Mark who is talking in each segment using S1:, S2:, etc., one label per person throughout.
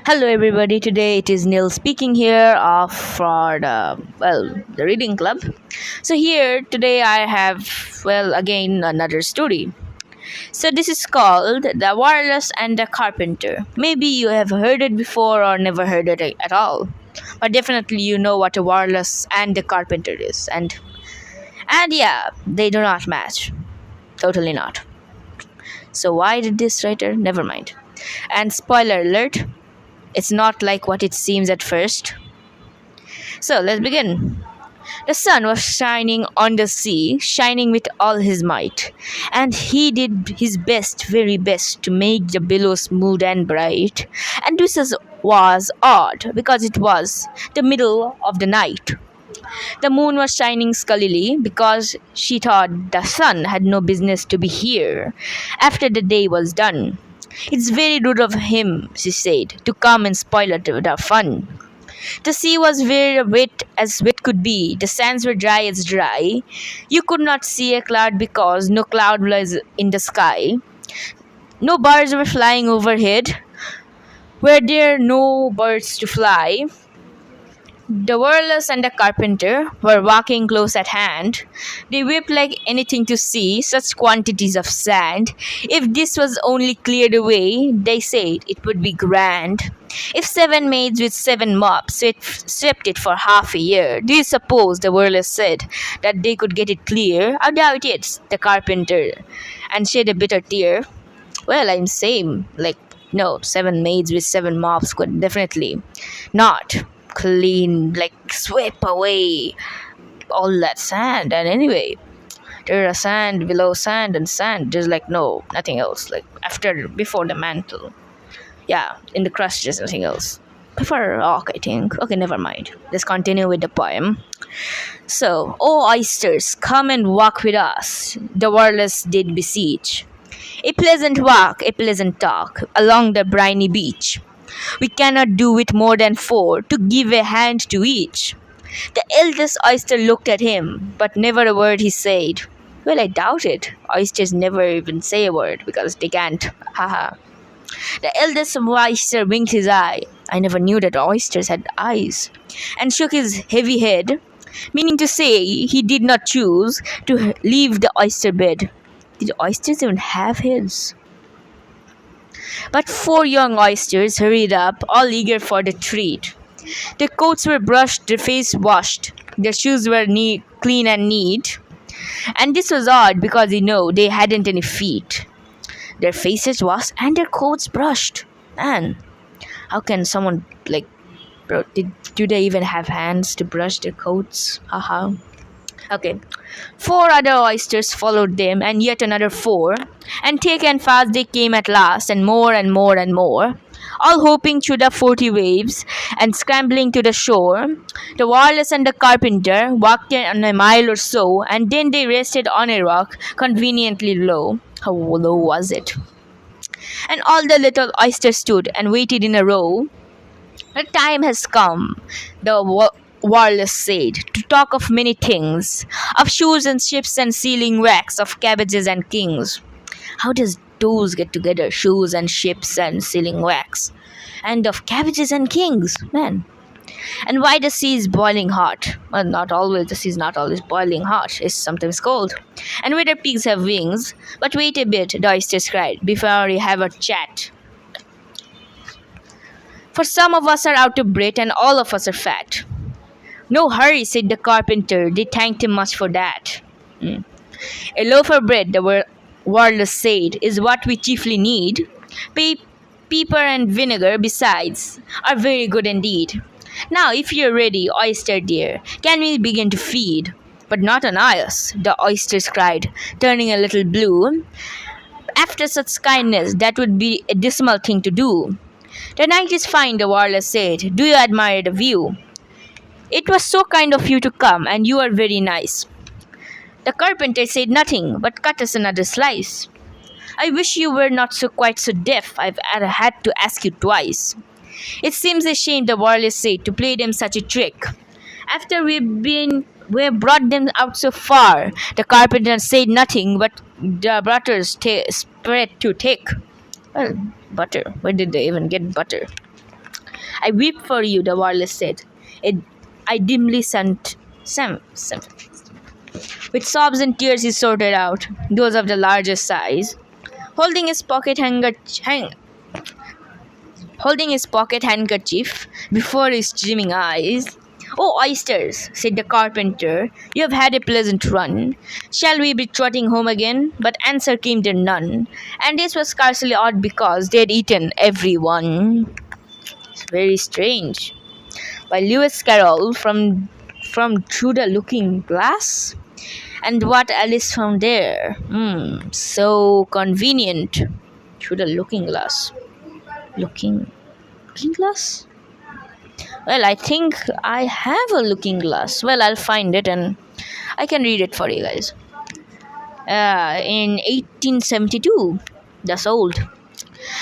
S1: Hello, everybody. Today it is Neil speaking here for the reading club. So here today I have again another story. So this is called The Walrus and the Carpenter. Maybe you have heard it before or never heard it at all, but definitely you know what a walrus and the carpenter is, and yeah, they do not match. Totally not. So why did this writer? Never mind. And spoiler alert, it's not like what it seems at first. So let's begin. The sun was shining on the sea, shining with all his might, and he did his best, very best, to make the billows smooth and bright. And was odd because it was the middle of the night. The moon was shining scullily because she thought the sun had no business to be here after the day was done. It's very rude of him, she said, to come and spoil our fun. The sea was very wet as wet could be. The sands were dry as dry. You could not see a cloud because no cloud was in the sky. No birds were flying overhead. Were there no birds to fly? The Walrus and the Carpenter were walking close at hand. They wept like anything to see such quantities of sand. If this was only cleared away, they said, it would be grand. If 7 maids with 7 mops swept it for half a year, do you suppose, the Walrus said, that they could get it clear? I doubt it, the Carpenter, and shed a bitter tear. Well, I'm same. No, 7 maids with 7 mops could definitely not clean, sweep away all that sand. And anyway, there's a sand below sand and sand. There's no, nothing else. Before the mantle. Yeah, in the crust, there's nothing else. Before a rock, I think. Okay, never mind. Let's continue with the poem. So, O oysters, come and walk with us, the Walrus did beseech. A pleasant walk, a pleasant talk, along the briny beach. We cannot do it more than 4 to give a hand to each. The eldest oyster looked at him, but never a word he said. Well, I doubt it. Oysters never even say a word because they can't. Haha. The eldest oyster winked his eye. I never knew that oysters had eyes. And shook his heavy head, meaning to say he did not choose to leave the oyster bed. Did oysters even have heads? But 4 young oysters hurried up, all eager for the treat. Their coats were brushed, their faces washed, their shoes were clean and neat. And this was odd because they hadn't any feet. Their faces washed and their coats brushed. Man, how can someone do they even have hands to brush their coats? Haha. Okay. 4 other oysters followed them, and yet another 4, and thick and fast they came at last, and more and more and more, all hoping through the 40 waves, and scrambling to the shore. The Walrus and the Carpenter walked on a mile or so, and then they rested on a rock conveniently low. How low was it? And all the little oysters stood and waited in a row. The time has come, the Walrus said, to talk of many things, of shoes and ships and sealing wax, of cabbages and kings. How does those get together, shoes and ships and sealing wax? And of cabbages and kings, man. And why the sea is boiling hot? Well, not always, the sea is not always boiling hot, it's sometimes cold. And whether pigs have wings, but wait a bit, the oysters cried, before we have a chat. For some of us are out of breath and all of us are fat. No hurry, said the Carpenter. They thanked him much for that. A loaf of bread, the Walrus said, is what we chiefly need. Pepper and vinegar, besides, are very good indeed. Now, if you're ready, oyster dear, can we begin to feed? But not on us, the oysters cried, turning a little blue. After such kindness, that would be a dismal thing to do. The night is fine, the Walrus said. Do you admire the view? It was so kind of you to come, and you are very nice. The Carpenter said nothing, but cut us another slice. I wish you were not quite so deaf. I've had to ask you twice. It seems a shame, the Walrus said, to play them such a trick. After we've brought them out so far. The Carpenter said nothing, but the butter spread too thick. Well, butter. Where did they even get butter? I weep for you, the Walrus said. It, I dimly sent Sam. With sobs and tears he sorted out, those of the largest size. Holding his pocket holding his pocket handkerchief before his streaming eyes. Oh, oysters, said the carpenter, you have had a pleasant run. Shall we be trotting home again? But answer came there none, and this was scarcely odd because they had eaten every one. It's very strange. By Lewis Carroll from Through the Looking Glass. And what Alice found there? So convenient. Through the looking glass. Looking glass? Well, I think I have a looking glass. Well, I'll find it and I can read it for you guys. In 1872. That's old.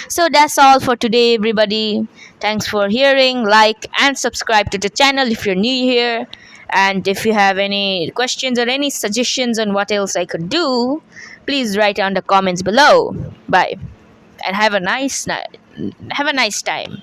S1: So that's all for today, everybody. Thanks for hearing. Like and subscribe to the channel if you're new here. And if you have any questions or any suggestions on what else I could do, please write down the comments below. Bye, and have a nice time.